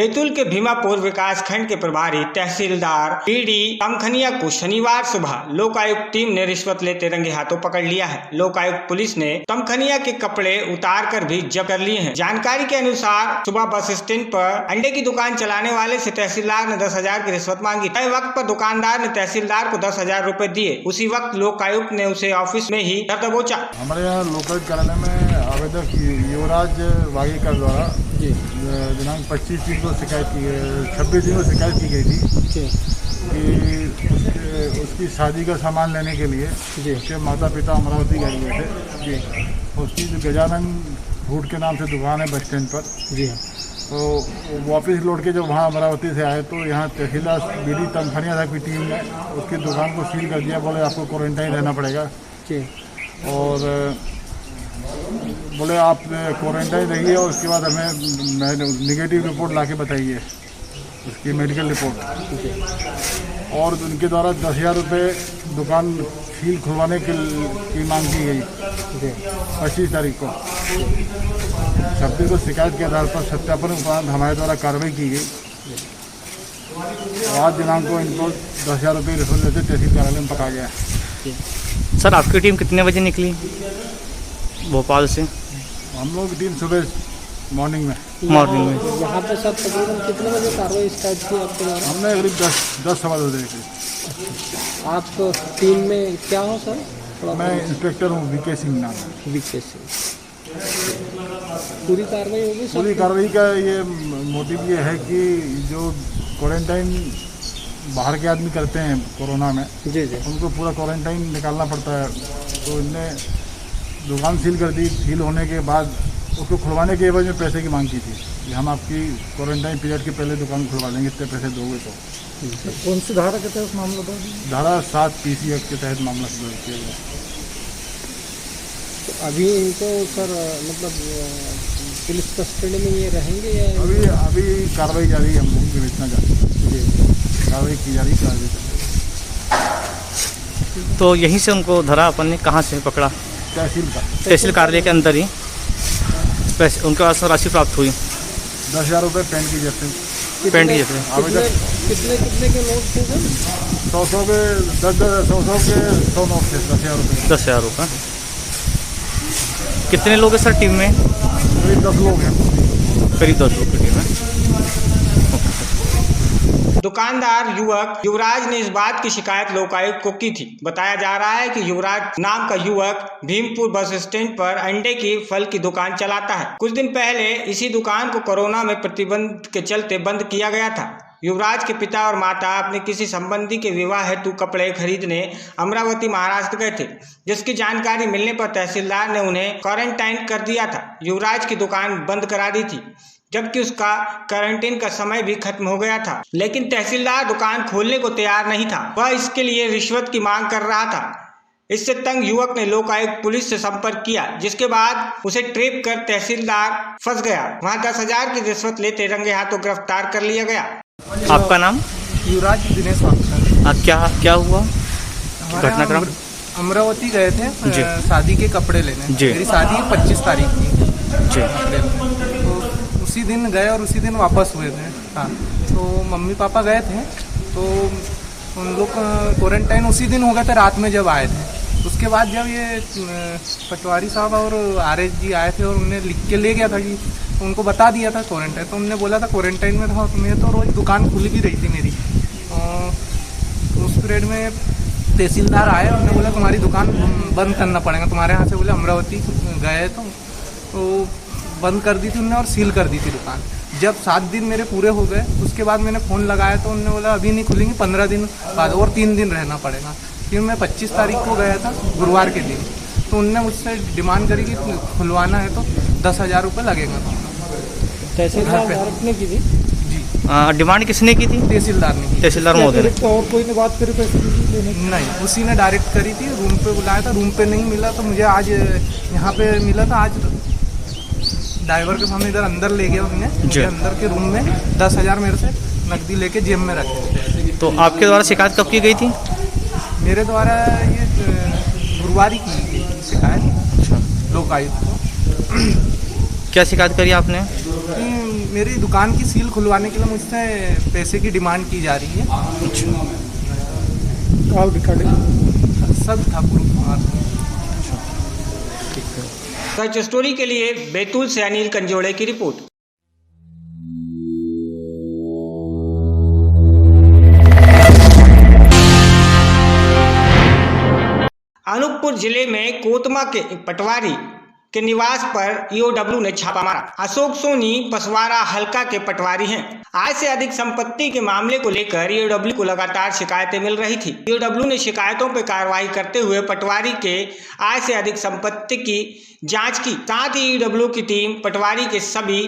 बैतूल के भीमापुर विकास खंड के प्रभारी तहसीलदार पीडी तमखनिया को शनिवार सुबह लोकायुक्त टीम ने रिश्वत लेते रंगे हाथों पकड़ लिया है। लोकायुक्त पुलिस ने तमखनिया के कपड़े उतार कर भी जब्त कर लिए हैं। जानकारी के अनुसार सुबह बस स्टैंड पर अंडे की दुकान चलाने वाले से तहसीलदार ने 10,000 की रिश्वत मांगी। तय वक्त पर दुकानदार ने तहसीलदार को 10,000 रुपए दिए। उसी वक्त लोकायुक्त ने उसे ऑफिस में ही दर दबोचा। हमारे यहाँ लोकायुक्त कार्यालय में आवेदक युवराज वागीकर द्वारा दिनांक 25 जून को शिकायत की 26 जून को शिकायत की गई थी कि उसकी शादी का सामान लेने के लिए उसके माता पिता अमरावती गए हुए थे। उसकी जो गजानन फूड के नाम से दुकान है बस स्टैंड पर, तो वापस लौट के जब वहाँ अमरावती से आए तो यहाँ तहसीलदार बीडी तमखनिया साहब की टीम ने उसकी दुकान को सील कर दिया। बोले आपको क्वारंटाइन रहना पड़ेगा और बोले आप क्वारंटाइन रहिए और उसके बाद हमें नेगेटिव रिपोर्ट लाके बताइए, उसकी मेडिकल रिपोर्ट। और उनके द्वारा 10,000 रुपये दुकान सील खुलवाने की मांग की गई 25 तारीख को। 26 को शिकायत के आधार पर सत्यापन उपरांत हमारे द्वारा कार्रवाई की गई। आज दिनांक को इनको 10,000 रुपये रिश्वत लेते तहसील कार्यालय में पका गया। सर आपकी टीम कितने बजे निकली भोपाल से? हम लोग टीम सुबह मॉर्निंग में यहाँ पे सर तकरीबन कितने बजे कार्रवाई स्टार्ट की आपके द्वारा? हमने करीब 10 सवा 10 बजे। आप टीम में क्या हो सर? मैं इंस्पेक्टर हूँ, वीके सिंह नाम है। वीके सिंह। पूरी कार्रवाई होगी सर? पूरी कार्रवाई का ये मोटिव ये है कि जो क्वारंटाइन बाहर के आदमी करते हैं कोरोना में, उनको पूरा क्वारंटाइन निकालना पड़ता है। तो इनने दुकान सील कर दी। सील होने के बाद उसको खुलवाने के एवज में पैसे की मांग की थी कि हम आपकी क्वारंटाइन पीरियड के पहले दुकान खुलवा देंगे, इतने पैसे दोगे तो। कौन सी धारा के तहत मामला दर्ज? धारा 7 PC एक्ट के तहत मामला दर्ज किया गया। तो अभी इनको सर मतलब पुलिस कस्टडी में ये रहेंगे या? अभी कार्रवाई जारी है, हम लोग विवेचना जारी कार्रवाई की जा रही है। तो यहीं से उनको धरा अपन ने, कहाँ से पकड़ा? तहसील कार्यालय के अंदर ही पैसे उनके पास राशि प्राप्त हुई 10,000 रुपये पेंट की जैसे कितने के नोट थे सर? 100 के 100 नोट थे। 10,000 रुपये। 10,000 रुपये। कितने लोग हैं सर टीम में? करीब 10 लोग हैं। करीब 10 लोग की टीम है। दुकानदार युवक युवराज ने इस बात की शिकायत लोकायुक्त को की थी। बताया जा रहा है कि युवराज नाम का युवक भीमपुर बस स्टैंड पर अंडे की फल की दुकान चलाता है। कुछ दिन पहले इसी दुकान को कोरोना में प्रतिबंध के चलते बंद किया गया था। युवराज के पिता और माता अपने किसी संबंधी के विवाह हेतु कपड़े खरीदने अमरावती महाराष्ट्र गए थे, जिसकी जानकारी मिलने पर तहसीलदार ने उन्हें क्वारंटाइन कर दिया था। युवराज की दुकान बंद करा दी थी, जबकि उसका क्वारंटीन का समय भी खत्म हो गया था। लेकिन तहसीलदार दुकान खोलने को तैयार नहीं था। वह इसके लिए रिश्वत की मांग कर रहा था। इससे तंग युवक ने लोकायुक्त पुलिस से संपर्क किया, जिसके बाद उसे ट्रेप कर तहसीलदार फंस गया। वहां 10,000 की रिश्वत लेते रंगे हाथों गिरफ्तार कर लिया गया। आपका नाम? युवराज दिनेश वागकर। क्या हुआ घटनाक्रम? अमरावती गए थे शादी के कपड़े लेने। मेरी शादी 25 तारीख की। तो उसी दिन गए और उसी दिन वापस हुए थे। हाँ, तो मम्मी पापा गए थे तो उन लोग क्वारंटाइन उसी दिन हो गए थे रात में जब आए थे। उसके बाद जब ये पटवारी साहब और RS जी आए थे और उन्हें लिख के ले गया था कि उनको बता दिया था क्वारंटाइन, तो उनने बोला था क्वारंटाइन में था। तो मैं तो रोज़ दुकान खुली भी रही थी मेरी। उस पीरियड में तहसीलदार आए, उन्होंने बोला तुम्हारी दुकान बंद करना पड़ेगा तुम्हारे यहाँ से। बोले अमरावती गए तो बंद कर दी थी उन्होंने और सील कर दी थी दुकान। जब 7 दिन मेरे पूरे हो गए उसके बाद मैंने फ़ोन लगाया तो उन्होंने बोला अभी नहीं खुलेंगी, 15 दिन बाद और 3 दिन रहना पड़ेगा। फिर मैं 25 तारीख को गया था गुरुवार के दिन, तो उनने मुझसे डिमांड करी कि खुलवाना है तो 10,000 रुपये लगेगा। तहसीलदार ने की थी जी। डिमांड किसने की थी? तहसीलदार ने। तहसीलदार महोदय ने। और कोई ने बात करी पैसे नहीं, उसी ने डायरेक्ट करी थी। रूम पे बुलाया था, रूम पे नहीं मिला तो मुझे आज यहाँ पे मिला था। आज ड्राइवर के सामने इधर अंदर ले गया उन्होंने, मुझे अंदर के रूम में 10,000 मेरे से नकदी लेके जेब में रखे। तो आपके द्वारा शिकायत कब की गई थी? मेरे द्वारा ये गुरुवार की शिकायत लोकायुक्त को। क्या शिकायत करी आपने? मेरी दुकान की सील खुलवाने के लिए मुझसे पैसे की डिमांड की जा रही है। सब था प्रूफ हमारा। सच स्टोरी के लिए बैतूल से अनिल कंजोड़े की रिपोर्ट। अनूपपुर जिले में कोतमा के पटवारी के निवास पर ईओडब्ल्यू ने छापा मारा। अशोक सोनी पसवारा हल्का के पटवारी हैं। आय से अधिक संपत्ति के मामले को लेकर ईओडब्ल्यू को लगातार शिकायतें मिल रही थी। ईओडब्ल्यू ने शिकायतों पर कार्रवाई करते हुए पटवारी के आय से अधिक संपत्ति की जांच की। साथ ही ईओडब्ल्यू की टीम पटवारी के सभी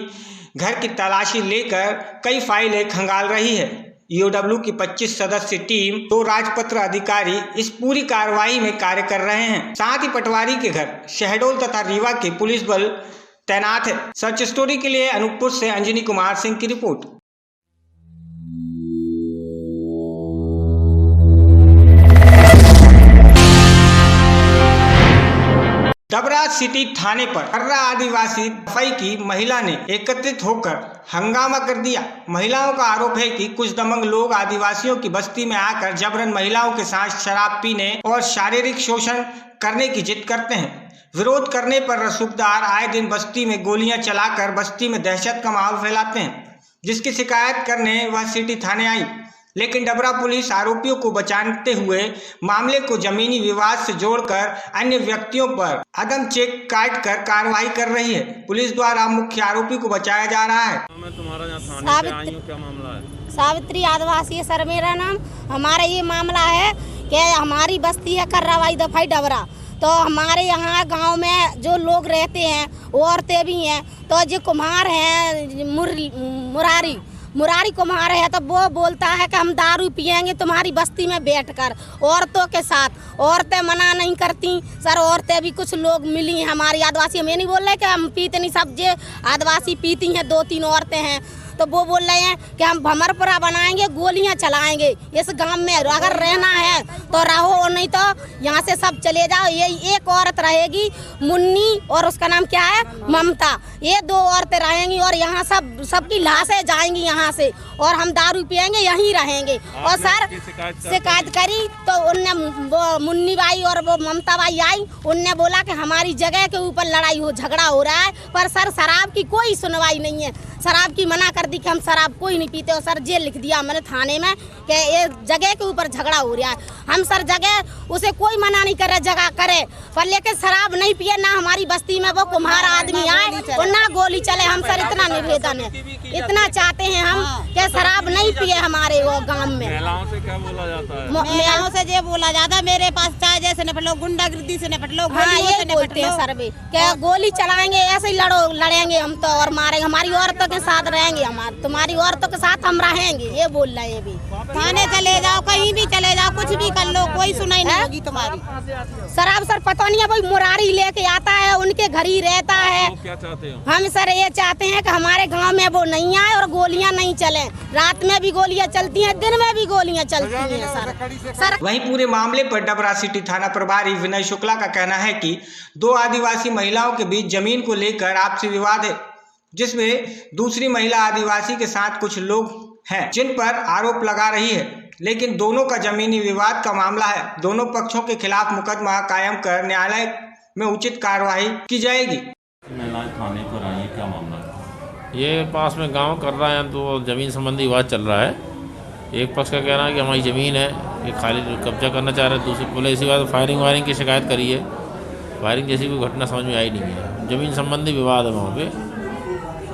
घर की तलाशी लेकर कई फाइलें खंगाल रही है। ईओडब्ल्यू की 25 सदस्यीय टीम 2 राजपत्र अधिकारी इस पूरी कार्रवाई में कार्य कर रहे हैं। साथ ही पटवारी के घर शहडोल तथा रीवा के पुलिस बल तैनात है। सच स्टोरी के लिए अनूपपुर से अंजनी कुमार सिंह की रिपोर्ट। डबरा सिटी थाने पर कर्रा आदिवासी दफाई की महिला ने एकत्रित होकर हंगामा कर दिया। महिलाओं का आरोप है कि कुछ दबंग लोग आदिवासियों की बस्ती में आकर जबरन महिलाओं के साथ शराब पीने और शारीरिक शोषण करने की जिद करते हैं। विरोध करने पर रसूखदार आए दिन बस्ती में गोलियां चलाकर बस्ती में दहशत का माहौल फैलाते हैं, जिसकी शिकायत करने वह सिटी थाने आई। लेकिन डबरा पुलिस आरोपियों को बचाते हुए मामले को जमीनी विवाद से जोड़कर अन्य व्यक्तियों पर अदम चेक काट कर कार्रवाई कर रही है। पुलिस द्वारा मुख्य आरोपी को बचाया जा रहा है। मैं तुम्हारा यहाँ थाने पे आई हूँ, क्या मामला है? सावित्री आदिवासी है सर मेरा नाम। हमारा ये मामला है कि हमारी बस्ती है कर्रावाई दफाई डबरा। तो हमारे यहाँ गांव में जो लोग रहते हैं वो औरतें भी हैं। तो जो कुम्हार हैं मुरारी कुम्हार है, तो वो बोलता है कि हम दारू पिएंगे तुम्हारी बस्ती में बैठकर औरतों के साथ। औरतें मना नहीं करती सर। औरतें भी कुछ लोग मिली हैं हमारी आदिवासी। हम ये नहीं बोल रहे कि हम पीते नहीं, सब जो आदिवासी पीती हैं 2-3 औरतें हैं। तो वो बोल रहे हैं कि हम भमरपुरा बनाएंगे, गोलियां चलाएंगे इस गांव में। अगर रहना है तो रहो और नहीं तो यहाँ से सब चले जाओ। ये एक औरत रहेगी मुन्नी और उसका नाम क्या है ममता। ये 2 औरतें रहेंगी और यहाँ सबकी लाशें जाएंगी यहाँ से, और हम दारू पिएंगे यहीं रहेंगे। और सर शिकायत करी तो उनने मुन्नी बाई और वो ममता बाई आई। उनने बोला कि हमारी जगह के ऊपर लड़ाई हो झगड़ा हो रहा है। पर सर शराब की कोई सुनवाई नहीं है। शराब की मना कर दी कि हम शराब कोई नहीं पीते। और सर जेल लिख दिया मैंने थाने में कि ये जगह के ऊपर झगड़ा हो रहा है। हम सर जगह उसे कोई मना नहीं कर रहे जगह करे, पर लेकिन शराब नहीं पिए ना हमारी बस्ती में वो कुम्हार आदमी आए और ना गोली चले। हम सर इतना निवेदन है, इतना चाहते हैं हम कि शराब नहीं पिए हमारे वो गाँव में। महिलाओं से क्या बोला जाता है? महिलाओं से ये बोला जाता है मेरे पास चाहे जैसे निपट लो, गुंडागर्दी से निपट लो। हाँ ये बोलते हैं सर भी क्या गोली चलाएंगे, ऐसे ही लड़ेंगे हम तो और मारेंगे। हमारी औरतों के साथ रहेंगे, तुम्हारी औरतों के साथ हम रहेंगे, ये बोल रहे हैं। भी थाने चले जाओ, कहीं भी चले जाओ, कुछ भी कर लो, कोई सुनाई नहीं होगी तुम्हारी। शराब सर पता नहीं है, कोई मुरारी लेके आता है उनके घर ही रहता है। क्या चाहते हो? हम सर ये चाहते हैं कि हमारे गांव में वो नहीं आए और गोलियां नहीं चले। रात में भी गोलियां चलती हैं, दिन में भी गोलियां चलती हैं सर। वहीं पूरे मामले पर डबरा सिटी थाना प्रभारी विनय शुक्ला का कहना है कि 2 आदिवासी महिलाओं के बीच जमीन को लेकर आपसी विवाद है, जिसमें दूसरी महिला आदिवासी के साथ कुछ लोग हैं जिन पर आरोप लगा रही है। लेकिन दोनों का जमीनी विवाद का मामला है। दोनों पक्षों के खिलाफ मुकदमा कायम कर न्यायालय में उचित कार्रवाई की जाएगी। महिलाएं थाने पर आई, क्या मामला है? ये पास में गांव कर रहा है तो ज़मीन संबंधी विवाद चल रहा है। एक पक्ष का कहना है कि हमारी ज़मीन है, ये खाली कब्जा करना चाह रहे हैं। दूसरी बोले इसी बात फायरिंग की शिकायत करी है। फायरिंग जैसी कोई घटना समझ में आई नहीं है। ज़मीन संबंधी विवाद है वहाँ पे।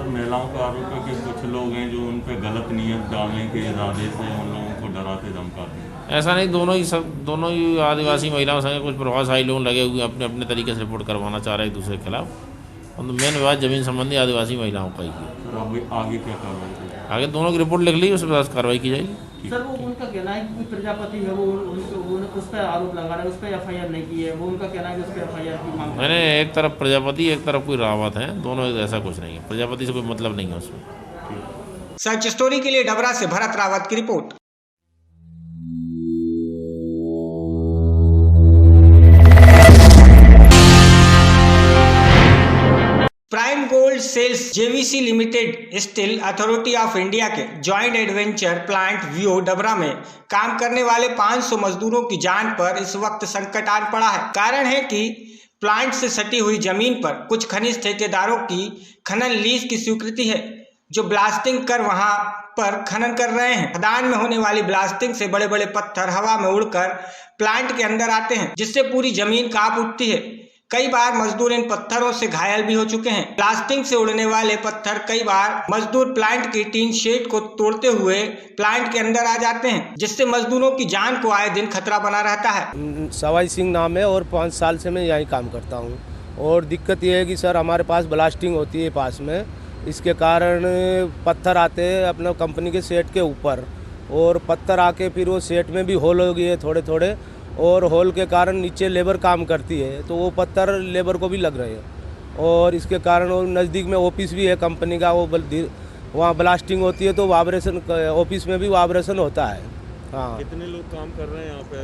महिलाओं का आरोप है कि कुछ लोग हैं जो उन पे गलत नियत डालने के इरादे से उन लोगों को डराते धमकाते हैं। ऐसा नहीं, दोनों ही आदिवासी महिलाओं संग कुछ प्रभावशाली लोग लगे हुए अपने अपने तरीके से रिपोर्ट करवाना चाह रहे हैं एक दूसरे के खिलाफ। और मेन विवाद जमीन संबंधी आदिवासी महिलाओं का ही है। आगे क्या कार्रवाई? आगे दोनों की रिपोर्ट लिख ली, उसके बाद कार्रवाई की जाएगी। सर वो उनका कहना है कि कोई प्रजापति है वो उस पर आरोप लगा रहा है, उस पर एफआईआर नहीं की है। वो उनका कहना है कि उस पर एफआईआर की मांग। मैंने एक तरफ प्रजापति एक तरफ कोई रावत है, दोनों ऐसा कुछ नहीं है। प्रजापति से कोई मतलब नहीं है उसमें। सच स्टोरी के लिए डबरा से भरत रावत की report. Prime gold gold sales JVC limited steel authority of India के जॉइंट एडवेंचर प्लांट वीओ डबरा में काम करने वाले 500 मजदूरों की जान पर इस वक्त संकट आन पड़ा है। कारण है कि प्लांट से सटी हुई जमीन पर कुछ खनिज ठेकेदारों की खनन लीज की स्वीकृति है, जो ब्लास्टिंग कर वहां पर खनन कर रहे हैं। खदान में होने वाली ब्लास्टिंग से बड़े बड़े पत्थर हवा में उड़कर प्लांट के अंदर आते हैं, जिससे पूरी जमीन कांप उठती है। कई बार मजदूर इन पत्थरों से घायल भी हो चुके हैं। ब्लास्टिंग से उड़ने वाले पत्थर कई बार मजदूर प्लांट की टीन शेड को तोड़ते हुए प्लांट के अंदर आ जाते हैं, जिससे मजदूरों की जान को आए दिन खतरा बना रहता है। सवाई सिंह नाम है और 5 साल से मैं यहीं काम करता हूँ। और दिक्कत ये है कि सर हमारे पास ब्लास्टिंग होती है पास में, इसके कारण पत्थर आते हैं अपना कंपनी के सेट के ऊपर, और पत्थर आके फिर वो सेट में भी होल हो गए हैं थोड़े थोड़े, और होल के कारण नीचे लेबर काम करती है तो वो पत्थर लेबर को भी लग रहे हैं। और इसके कारण वो नज़दीक में ऑफिस भी है कंपनी का, वो वहाँ ब्लास्टिंग होती है तो वाइब्रेशन ऑफिस में भी वाइब्रेशन होता है। हाँ, कितने लोग काम कर रहे हैं यहाँ पे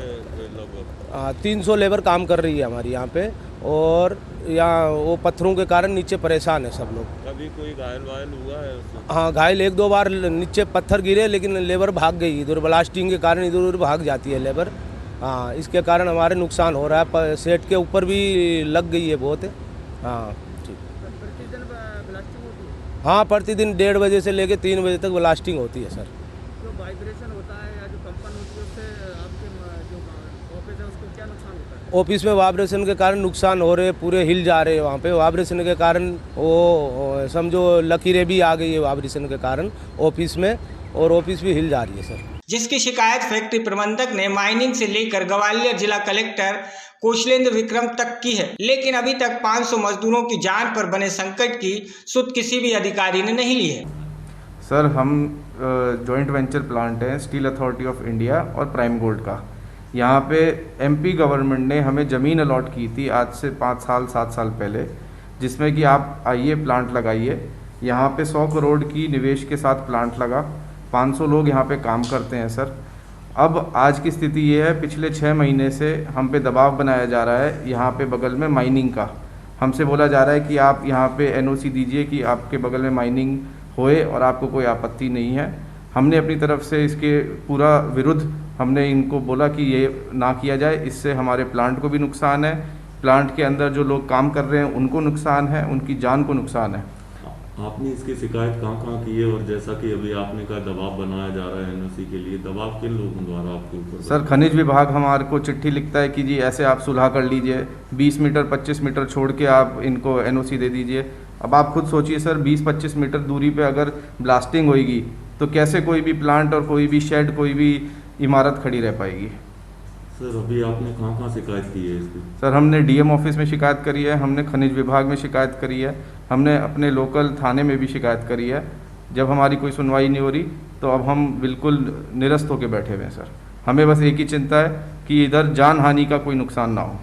लगभग? 300 लेबर काम कर रही है हमारी यहाँ पे, और यहाँ वो पत्थरों के कारण नीचे परेशान है सब लोग। कभी कोई घायल हुआ है उसमें? हाँ, घायल 1-2 बार नीचे पत्थर गिरे, लेकिन लेबर भाग गई इधर, ब्लास्टिंग के कारण इधर उधर भाग जाती है लेबर। हाँ, इसके कारण हमारे नुकसान हो रहा है, सेट के ऊपर भी लग गई है बहुत। हाँ ठीक। प्रतिदिन ब्लास्टिंग होती है? हाँ, प्रतिदिन 1:30 बजे से लेकर 3 बजे तक ब्लास्टिंग होती है सर। जो वाइब्रेशन होता है या जो कंपन होती है उससे आपके जो ऑफिस है उसको क्या नुकसान होता है? ऑफिस में वाइब्रेशन के कारण नुकसान हो रहे हैं, पूरे हिल जा रहे हैं वहाँ पे। वाइब्रेशन के कारण वो समझो लकीरें भी आ गई है वाइब्रेशन के कारण ऑफिस में, और ऑफिस भी हिल जा रही है सर। जिसकी शिकायत फैक्ट्री प्रबंधक ने माइनिंग से लेकर ग्वालियर जिला कलेक्टर कौशलेंद्र विक्रम तक की है, लेकिन अभी तक 500 मजदूरों की जान पर बने संकट की सुध किसी भी अधिकारी ने नहीं ली है। सर, हम जॉइंट वेंचर प्लांट है स्टील अथॉरिटी ऑफ इंडिया और प्राइम गोल्ड का। यहाँ पे एमपी गवर्नमेंट ने हमें ज़मीन अलॉट की थी आज से 5 साल 7 साल पहले, जिसमें कि आप आइए प्लांट लगाइए। यहाँ पे 100 करोड़ की निवेश के साथ प्लांट लगा, 500 लोग यहाँ पे काम करते हैं सर। अब आज की स्थिति ये है, पिछले 6 महीने से हम पे दबाव बनाया जा रहा है यहाँ पे बगल में माइनिंग का। हमसे बोला जा रहा है कि आप यहाँ पे एनओसी दीजिए कि आपके बगल में माइनिंग होए और आपको कोई आपत्ति नहीं है। हमने अपनी तरफ से इसके पूरा विरुद्ध हमने इनको बोला कि ये ना किया जाए, इससे हमारे प्लांट को भी नुकसान है, प्लांट के अंदर जो लोग काम कर रहे हैं उनको नुकसान है, उनकी जान को नुकसान है। आपने इसकी शिकायत कहाँ की है? और जैसा कि अभी आपने कहा दबाव बनाया जा रहा है एनओसी के लिए, दबाव किन लोगों द्वारा आपके ऊपर? सर, खनिज विभाग हमारे को चिट्ठी लिखता है कि जी ऐसे आप सुलह कर लीजिए, 20 मीटर 25 मीटर छोड़ के आप इनको एनओसी दे दीजिए। अब आप खुद सोचिए सर, 20-25 मीटर दूरी पे अगर ब्लास्टिंग होएगी तो कैसे कोई भी प्लांट और कोई भी शेड, कोई भी इमारत खड़ी रह पाएगी? सर, अभी आपने कहाँ शिकायत की है इसकी? सर, हमने डीएम ऑफिस में शिकायत करी है, हमने खनिज विभाग में शिकायत करी है, हमने अपने लोकल थाने में भी शिकायत करी है। जब हमारी कोई सुनवाई नहीं हो रही तो अब हम बिल्कुल निरस्त होकर बैठे हुए हैं सर। हमें बस एक ही चिंता है कि इधर जान हानि का कोई नुकसान ना हो।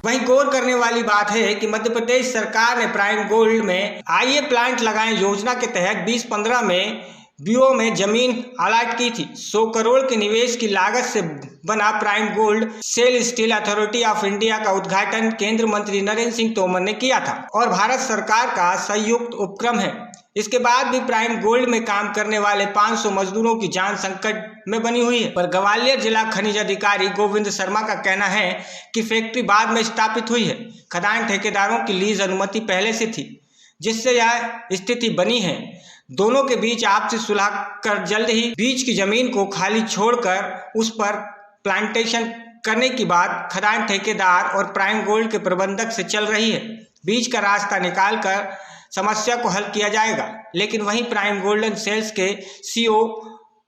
वहीं गौर करने वाली बात है कि मध्य प्रदेश सरकार ने प्राइम गोल्ड में आइए प्लांट लगाएं योजना के तहत 2015 में बीओ में जमीन अलॉट की थी। 100 करोड़ के निवेश की लागत से बना Prime Gold SAIL Steel authority of India का उद्घाटन केंद्रीय मंत्री नरेंद्र सिंह तोमर ने किया था और भारत सरकार का संयुक्त उपक्रम है। इसके बाद भी प्राइम गोल्ड में काम करने वाले 500 मजदूरों की जान संकट में बनी हुई है। पर ग्वालियर जिला खनिज अधिकारी गोविंद शर्मा का कहना है कि फैक्ट्री बाद में स्थापित हुई है। खदान ठेकेदारों की लीज अनुमति पहले से थी, जिससे यह स्थिति बनी है। दोनों के बीच आपसी सुलह कर जल्द ही बीच की जमीन को खाली छोड़कर उस पर प्लांटेशन करने की बात खदान ठेकेदार और प्राइम गोल्ड के प्रबंधक से चल रही है। बीच का रास्ता निकालकर समस्या को हल किया जाएगा। लेकिन वहीं प्राइम गोल्डन सेल्स के सीईओ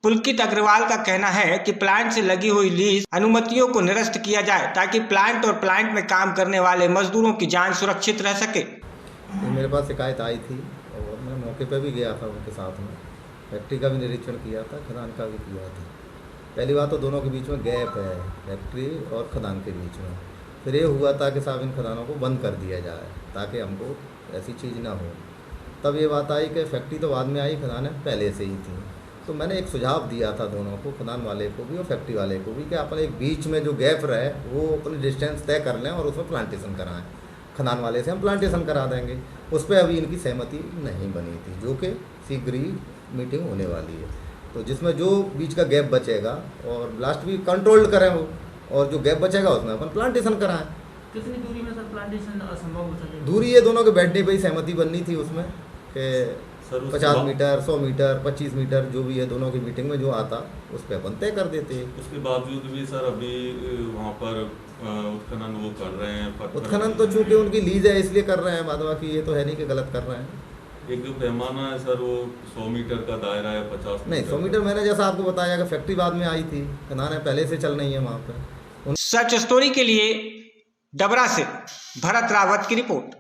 पुलकित अग्रवाल का कहना है कि प्लांट से लगी हुई लीज अनुमतियों को निरस्त किया जाए ताकि प्लांट और प्लांट में काम करने वाले मजदूरों की जान सुरक्षित रह सके। मेरे पास शिकायत आई थी और मैं मौके पर भी गया था उनके साथ में, फैक्ट्री का भी निरीक्षण किया था, खदान का भी किया था। पहली बात तो दोनों के बीच में गैप है, फैक्ट्री और खदान के बीच में। फिर ये हुआ था कि साहब इन खदानों को बंद कर दिया जाए ताकि हमको ऐसी चीज़ ना हो। तब ये बात आई कि फैक्ट्री तो बाद में आई, खदानें पहले से ही थी। तो मैंने एक सुझाव दिया था दोनों को, खदान वाले को भी और फैक्ट्री वाले को भी, कि अपन एक बीच में जो गैप रहे वो अपनी डिस्टेंस तय कर लें और उसमें प्लांटेशन कराएं। खदान वाले से हम प्लांटेशन करा देंगे। उस पर अभी इनकी सहमति नहीं बनी थी, जो कि शीघ्र ही मीटिंग होने वाली है। तो जिसमें जो बीच का गैप बचेगा और ब्लास्ट भी कंट्रोल्ड करें वो, और जो गैप बचेगा उसमें अपन प्लांटेशन कराएं। कितनी दूरी में सर प्लांटेशन असंभव हो सके? दूरी ये दोनों के बैठने पे ही सहमति बननी थी उसमें कि 50 मीटर, 100 मीटर, 25 मीटर जो भी है दोनों की मीटिंग में जो आता उस पर अपन तय कर देते हैं। उसके बावजूद भी सर अभी वहाँ पर उत्खनन वो कर रहे हैं। उत्खनन तो चूंकि उनकी लीज है इसलिए कर रहे हैं, बाद बाकी ये तो है नहीं कि गलत कर रहे हैं। एक जो पैमाना है सर वो 100 मीटर का दायरा है, 50 नहीं 100 मीटर मैंने जैसा आपको बताया कि फैक्ट्री बाद में आई थी, खदान पहले से चल रही है वहाँ पर। सच स्टोरी के लिए डबरा से भरत रावत की रिपोर्ट।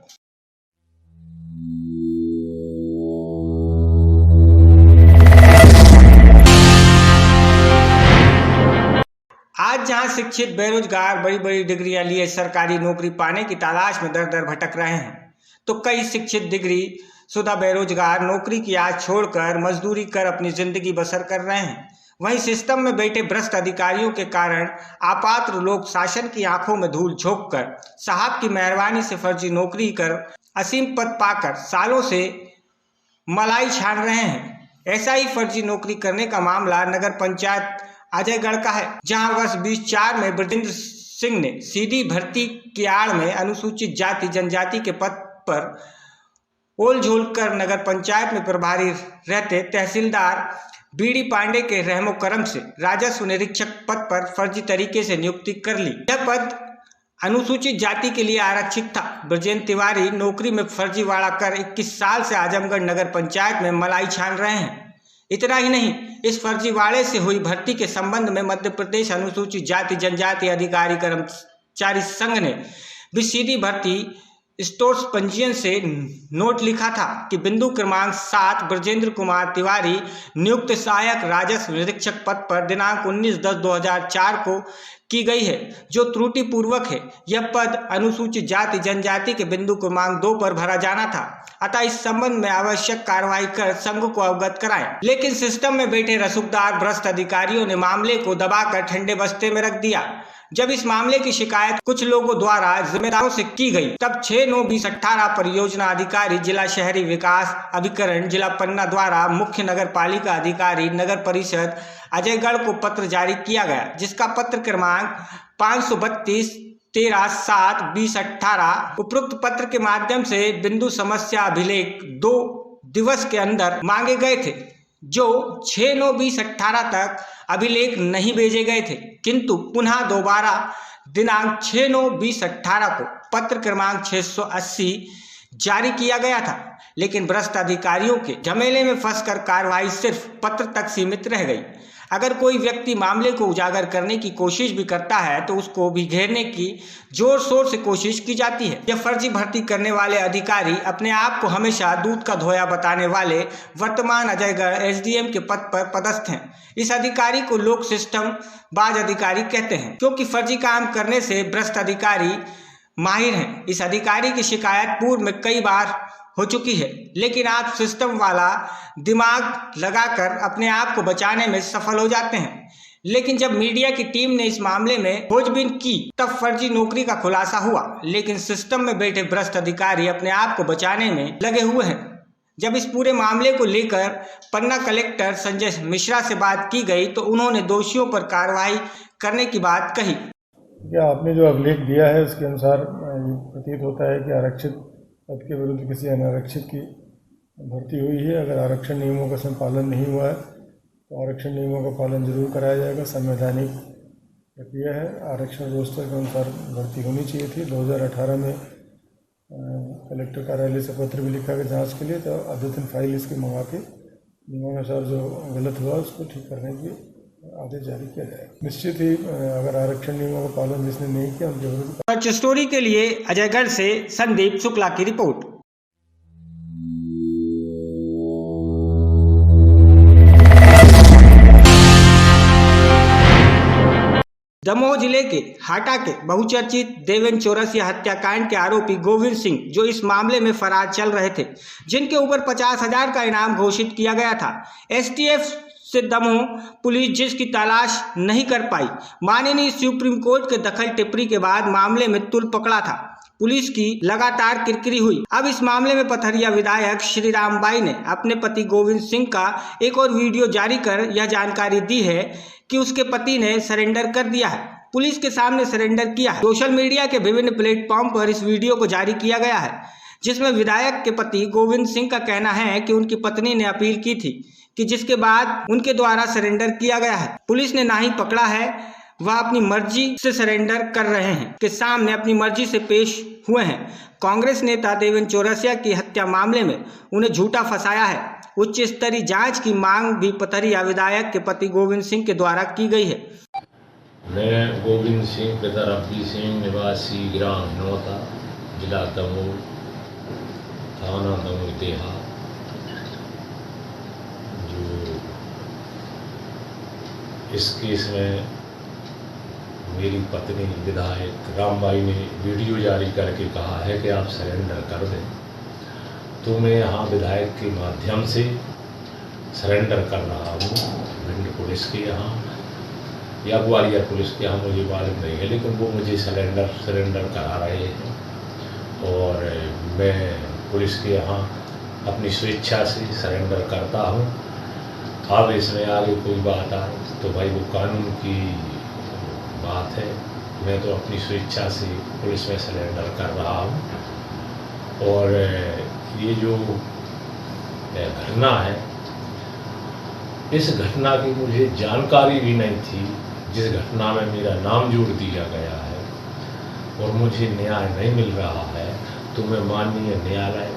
आज जहां शिक्षित बेरोजगार बड़ी बड़ी डिग्रियां लिए सरकारी नौकरी पाने की तलाश में दर दर भटक रहे हैं, तो कई शिक्षित डिग्री शुदा बेरोजगार नौकरी की आस छोड़कर मजदूरी कर अपनी जिंदगी बसर कर रहे हैं। वहीं सिस्टम में बैठे भ्रष्ट अधिकारियों के कारण अपात्र लोग शासन की आंखों में धूल झोंककर साहब की मेहरबानी से फर्जी नौकरी कर असीम पद पाकर सालों से मलाई छान रहे हैं। ऐसा ही फर्जी नौकरी करने का मामला नगर पंचायत अजयगढ़ का है, जहां वर्ष 2004 में ब्रजेंद्र सिंह ने सीधी भर्ती की आड़ में अनुसूचित जाति जनजाति के पद पर ओल झोल कर नगर पंचायत में प्रभारी रहते तहसीलदार बीडी पांडे के रहमो करम से राजस्व निरीक्षक पद पर फर्जी तरीके से नियुक्ति कर ली। यह पद अनुसूचित जाति के लिए आरक्षित था। ब्रजेंद्र तिवारी नौकरी में फर्जीवाड़ा कर 21 साल से आजमगढ़ नगर पंचायत में मलाई छान रहे हैं। इतना ही नहीं, इस फर्जीवाड़े से हुई भर्ती के संबंध में मध्य प्रदेश अनुसूचित जाति जनजाति अधिकारी कर्मचारी संघ ने भी सीधी भर्ती स्टोर्स पंजीयन से नोट लिखा था कि बिंदु क्रमांक 7 ब्रजेंद्र कुमार तिवारी नियुक्त सहायक राजस्व निरीक्षक पद पर दिनांक 19/10/2004 को की गई है, जो त्रुटि पूर्वक है। यह पद अनुसूचित जाति जनजाति के बिंदु क्रमांक 2 पर भरा जाना था, अतः इस संबंध में आवश्यक कार्रवाई कर संघ को अवगत कराएं। लेकिन सिस्टम में बैठे रसूखदार भ्रष्ट अधिकारियों ने मामले को दबाकर ठंडे बस्ते में रख दिया। जब इस मामले की शिकायत कुछ लोगों द्वारा जिम्मेदारों से की गई, तब 6/9/2018 परियोजना अधिकारी जिला शहरी विकास अभिकरण जिला पन्ना द्वारा मुख्य नगर पालिका अधिकारी नगर परिषद अजयगढ़ को पत्र जारी किया गया, जिसका पत्र क्रमांक 532 13/7/2018 उपरोक्त पत्र के माध्यम से बिंदु समस्या अभिलेख 2 दिवस के अंदर मांगे गए थे, जो 6/9/2018 तक अभिलेख नहीं भेजे गए थे, किंतु पुनः दोबारा दिनांक 6/9/2018 को पत्र क्रमांक 680 जारी किया गया था। लेकिन भ्रष्ट अधिकारियों के झमेले में फंसकर कार्रवाई सिर्फ पत्र तक सीमित रह गई। अगर कोई व्यक्ति मामले को उजागर करने की कोशिश भी करता है तो उसको भी घेरने की जोर शोर से कोशिश की जाती है। यह फर्जी भर्ती करने वाले अधिकारी अपने आप को हमेशा दूध का धोया बताने वाले वर्तमान अजयगढ़ एसडीएम के पद पर पदस्थ हैं। इस अधिकारी को लोग सिस्टम बाज अधिकारी कहते हैं, क्योंकि फर्जी काम करने से भ्रष्ट अधिकारी माहिर हैं। इस अधिकारी की शिकायत पूर्व में कई बार हो चुकी है, लेकिन आप सिस्टम वाला दिमाग लगाकर अपने आप को बचाने में सफल हो जाते हैं। लेकिन जब मीडिया की टीम ने इस मामले में खोजबीन की, तब फर्जी नौकरी का खुलासा हुआ। लेकिन सिस्टम में बैठे भ्रष्ट अधिकारी अपने आप को बचाने में लगे हुए हैं। जब इस पूरे मामले को लेकर पन्ना कलेक्टर संजय मिश्रा से बात की गई, तो उन्होंने दोषियों पर कार्रवाई करने की बात कही। क्या आपने जो अभिलेख दिया है उसके अनुसार प्रतीत होता है कि आरक्षित पद के विरुद्ध किसी अनारक्षित की भर्ती हुई है। अगर आरक्षण नियमों का पालन नहीं हुआ है तो आरक्षण नियमों का पालन जरूर कराया जाएगा। संवैधानिक प्रक्रिया है, आरक्षण रोस्टर के अनुसार भर्ती होनी चाहिए थी। 2018 में कलेक्टर कार्यालय से पत्र भी लिखा गया जांच के लिए, तो अद्यतन फाइल इसकी मंगा के नियमानुसार जो गलत हुआ उसको ठीक करने की आदेश जारी किया जाएगा। निश्चित ही अगर आरक्षण नियमों का पालन जिसने नहीं किया उनके विरुद्ध। सच स्टोरी के लिए अजयगढ़ से संदीप शुक्ला की रिपोर्ट। दमोह जिले के हाटा के बहुचर्चित देवेंद्र चौरसिया हत्याकांड के आरोपी गोविंद सिंह, जो इस मामले में फरार चल रहे थे, जिनके ऊपर 50,000 का इनाम घोषित किया गया था, एसटीएफ से दमोह पुलिस जिसकी तलाश नहीं कर पाई। माननीय सुप्रीम कोर्ट के दखल टिप्पणी के बाद मामले में तुल पकड़ा था। पुलिस की लगातार किरकिरी हुई। अब इस मामले में पथरिया विधायक श्री राम बाई ने अपने पति गोविंद सिंह का एक और वीडियो जारी कर यह जानकारी दी है कि उसके पति ने सरेंडर कर दिया है, पुलिस के सामने सरेंडर किया है। सोशल मीडिया के विभिन्न प्लेटफॉर्म पर इस वीडियो को जारी किया गया है, जिसमें विधायक के पति गोविंद सिंह का कहना है कि उनकी पत्नी ने अपील की थी कि जिसके बाद उनके द्वारा सरेंडर किया गया है। पुलिस ने ना ही पकड़ा है, वह अपनी मर्जी से सरेंडर कर रहे हैं, के सामने अपनी मर्जी से पेश हुए हैं। कांग्रेस नेता देवेंद्र चौरसिया की हत्या मामले में उन्हें झूठा फंसाया है। उच्च स्तरीय जांच की मांग भी पथरिया विधायक के पति गोविंद सिंह के द्वारा की गई है। मैं गोविंद सिंह पिता रब्बी सिंह निवासी ग्राम हिनौता, जिला दमोह, थाना दमोह देहात, जो इस केस में मेरी पत्नी विधायक रामबाई ने वीडियो जारी करके कहा है कि आप सरेंडर कर दें, तो मैं यहाँ विधायक के माध्यम से सरेंडर कर रहा हूँ भिंड पुलिस के यहाँ या ग्वालियर पुलिस के यहाँ, मुझे मालूम नहीं है, लेकिन वो मुझे सरेंडर करा रहे हैं और मैं पुलिस के यहाँ अपनी स्वेच्छा से सरेंडर करता हूँ। अब इसमें आगे कोई बात आए तो भाई वो कानून की बात है, मैं तो अपनी स्वेच्छा से पुलिस में सरेंडर कर रहा हूँ। और ये जो घटना है, इस घटना की मुझे जानकारी भी नहीं थी, जिस घटना में मेरा नाम जोड़ दिया गया है और मुझे न्याय नहीं मिल रहा है, तो मैं माननीय न्यायालय,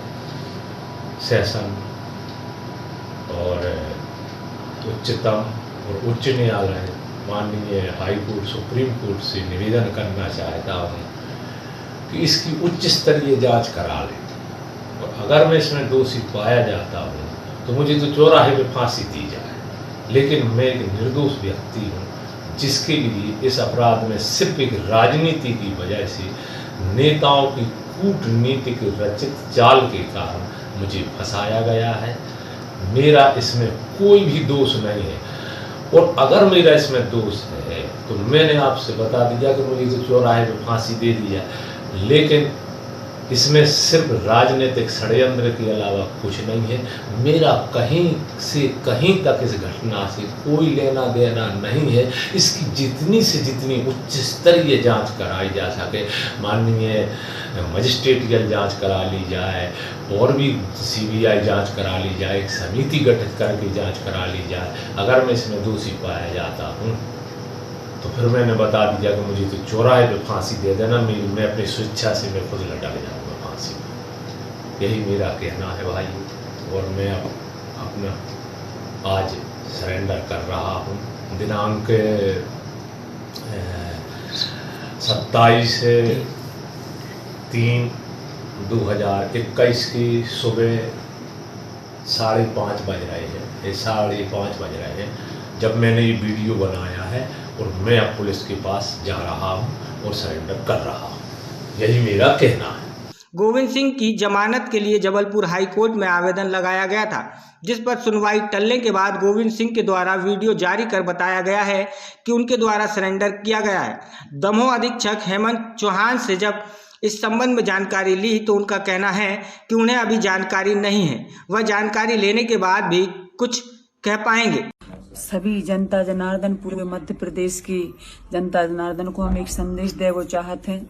सेशन और उच्चतम और उच्च न्यायालय, माननीय हाई कोर्ट, सुप्रीम कोर्ट से निवेदन करना चाहता हूँ कि इसकी उच्च स्तरीय जांच करा लें और अगर मैं इसमें दोषी पाया जाता हूँ तो मुझे तो चौराहे पे फांसी दी जाए। लेकिन मैं एक निर्दोष व्यक्ति हूँ, जिसके लिए इस अपराध में सिर्फ एक राजनीति की वजह से, नेताओं की कूटनीतिक रचित चाल के कारण मुझे फंसाया गया है। मेरा इसमें कोई भी दोष नहीं है और अगर मेरा इसमें दोष है तो मैंने आपसे बता दिया कि मुझे तो चौराहे पे फांसी दे दिया, लेकिन इसमें सिर्फ राजनीतिक षड्यंत्र के अलावा कुछ नहीं है। मेरा कहीं से कहीं तक इस घटना से कोई लेना देना नहीं है। इसकी जितनी से जितनी उच्च स्तरीय जांच कराई जा सके, माननीय मजिस्ट्रेटियल जांच करा ली जाए और भी CBI जांच करा ली जाए, एक समिति गठित करके जांच करा ली जाए। अगर मैं इसमें दोषी पाया जाता हूँ तो फिर मैंने बता दिया कि मुझे तो चौराहे पे फांसी दे देना, मैं अपनी स्वेच्छा से मैं खुद लटक जाऊँगा फांसी में। यही मेरा कहना है भाई, और मैं अपना आज सरेंडर कर रहा हूँ। दिनांक 27/3/2021 की सुबह 5:30 बज रहे हैं, 5:30 बज रहे हैं जब मैंने ये वीडियो बनाया है और मैं अब पुलिस के पास जा रहा हूँ और सरेंडर कर रहा हूँ। यही मेरा कहना है। गोविंद सिंह की जमानत के लिए जबलपुर हाई कोर्ट में आवेदन लगाया गया था, जिस पर सुनवाई टलने के बाद गोविंद सिंह के द्वारा वीडियो जारी कर बताया गया है कि उनके द्वारा सरेंडर किया गया है। दमोह अधीक्षक हेमंत चौहान से जब इस संबंध में जानकारी ली तो उनका कहना है कि उन्हें अभी जानकारी नहीं है, वह जानकारी लेने के बाद भी कुछ कह पाएंगे। सभी जनता जनार्दन, पूरे मध्य प्रदेश की जनता जनार्दन को हम एक संदेश दे वो चाहते हैं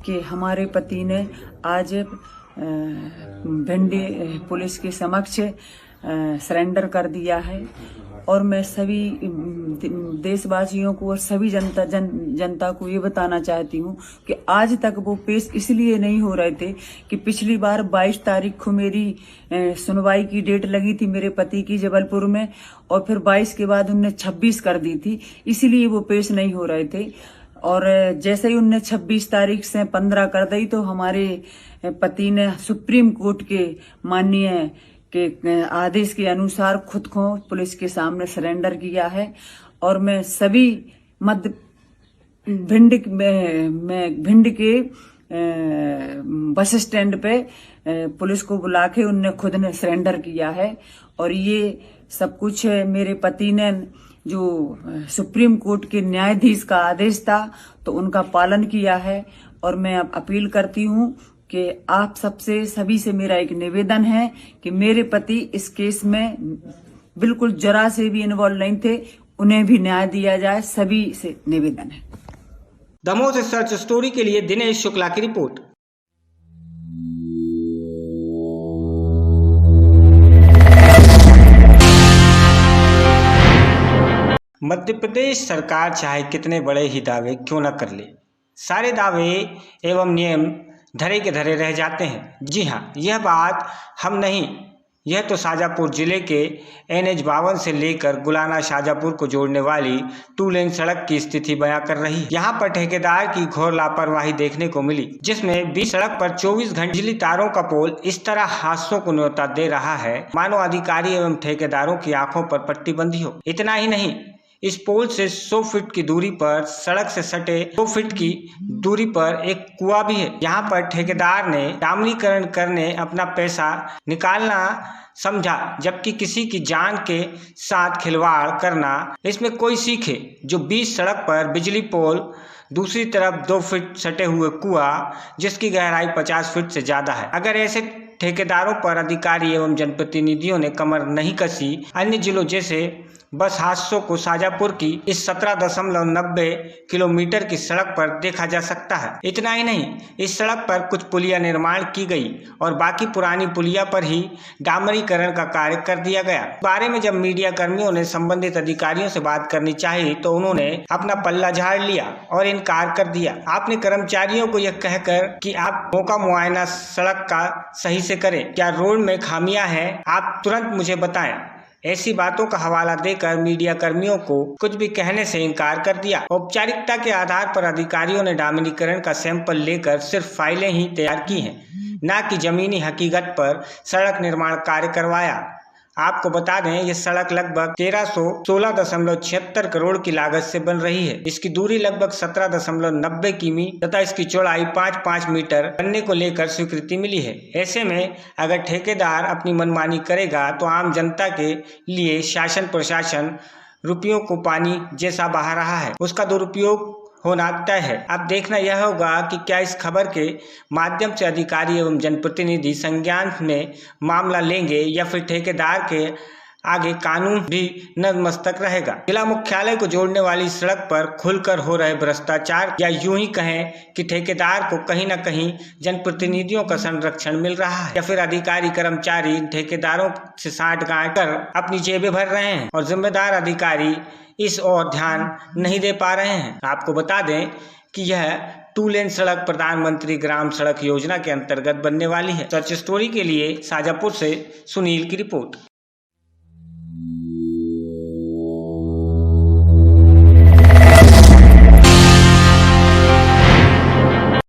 कि हमारे पति ने आज भिंडी पुलिस के समक्ष सरेंडर कर दिया है और मैं सभी देशवासियों को और सभी जनता को ये बताना चाहती हूँ कि आज तक वो पेश इसलिए नहीं हो रहे थे कि पिछली बार 22 तारीख को मेरी सुनवाई की डेट लगी थी मेरे पति की जबलपुर में, और फिर 22 के बाद उनने 26 कर दी थी, इसीलिए वो पेश नहीं हो रहे थे। और जैसे ही उनने 26 तारीख से 15 कर दी तो हमारे पति ने सुप्रीम कोर्ट के माननीय के आदेश के अनुसार खुद को पुलिस के सामने सरेंडर किया है। और मैं सभी मध्य भिंड के बस स्टैंड पे पुलिस को बुला के उनने खुद ने सरेंडर किया है। और ये सब कुछ मेरे पति ने जो सुप्रीम कोर्ट के न्यायाधीश का आदेश था तो उनका पालन किया है। और मैं अब अपील करती हूँ कि आप सबसे सभी से मेरा एक निवेदन है कि मेरे पति इस केस में बिल्कुल जरा से भी इन्वॉल्व नहीं थे, उन्हें भी न्याय दिया जाए, सभी से निवेदन है। दमोह से सर्च स्टोरी के लिए दिनेश शुक्ला की रिपोर्ट। मध्य प्रदेश सरकार चाहे कितने बड़े ही दावे क्यों न कर ले, सारे दावे एवं नियम धरे के धरे रह जाते हैं। जी हाँ, यह बात हम नहीं, यह तो शाजापुर जिले के NH-52 से लेकर गुलाना शाजापुर को जोड़ने वाली 2 लेन सड़क की स्थिति बयां कर रही है। यहाँ पर ठेकेदार की घोर लापरवाही देखने को मिली, जिसमें बीच सड़क पर 24 घंटे बिजली तारों का पोल इस तरह हादसों को न्योता दे रहा है मानो अधिकारी एवं ठेकेदारों की आंखों पर पट्टी बंधी हो। इतना ही नहीं, इस पोल से 100 फीट की दूरी पर सड़क से सटे 2 फीट की दूरी पर एक कुआं भी है। यहाँ पर ठेकेदार ने डामरीकरण करने अपना पैसा निकालना समझा, जबकि किसी की जान के साथ खिलवाड़ करना इसमें कोई सीखे। जो बीच सड़क पर बिजली पोल, दूसरी तरफ 2 फीट सटे हुए कुआं जिसकी गहराई 50 फीट से ज्यादा है। अगर ऐसे ठेकेदारों पर अधिकारी एवं जनप्रतिनिधियों ने कमर नहीं कसी, अन्य जिलों जैसे बस हादसों को शाजापुर की इस 17.90 किलोमीटर की सड़क पर देखा जा सकता है। इतना ही नहीं, इस सड़क पर कुछ पुलिया निर्माण की गई और बाकी पुरानी पुलिया पर ही डामरीकरण का कार्य कर दिया गया। इस बारे में जब मीडिया कर्मियों ने संबंधित अधिकारियों से बात करनी चाहिए तो उन्होंने अपना पल्ला झाड़ लिया और इनकार कर दिया। आपने कर्मचारियों को यह कहकर कि आप मौका मुआयना सड़क का सही से करें, क्या रोड में खामियां हैं आप तुरंत मुझे बताएं। ऐसी बातों का हवाला देकर मीडिया कर्मियों को कुछ भी कहने से इनकार कर दिया। औपचारिकता के आधार पर अधिकारियों ने डामरीकरण का सैंपल लेकर सिर्फ फाइलें ही तैयार की हैं, न कि जमीनी हकीकत पर सड़क निर्माण कार्य करवाया। आपको बता दें, यह सड़क लगभग 1316.76 करोड़ की लागत से बन रही है। इसकी दूरी लगभग 17.90 किमी तथा इसकी चौड़ाई 5.5 मीटर बनने को लेकर स्वीकृति मिली है। ऐसे में अगर ठेकेदार अपनी मनमानी करेगा तो आम जनता के लिए शासन प्रशासन रुपयों को पानी जैसा बहा रहा है, उसका दुरुपयोग होना तय है। अब देखना यह होगा कि क्या इस खबर के माध्यम से अधिकारी एवं जनप्रतिनिधि संज्ञान में मामला लेंगे या फिर ठेकेदार के आगे कानून भी नतमस्तक रहेगा। जिला मुख्यालय को जोड़ने वाली सड़क पर खुलकर हो रहे भ्रष्टाचार, या यूं ही कहें कि ठेकेदार को कहीं न कहीं जनप्रतिनिधियों का संरक्षण मिल रहा है, या फिर अधिकारी कर्मचारी ठेकेदारों से साठगांठ कर अपनी जेबें भर रहे हैं और जिम्मेदार अधिकारी इस ओर ध्यान नहीं दे पा रहे हैं। आपको बता दें कि यह 2 लेन सड़क प्रधानमंत्री ग्राम सड़क योजना के अंतर्गत बनने वाली है। सर्च स्टोरी के लिए शाजापुर से सुनील की रिपोर्ट।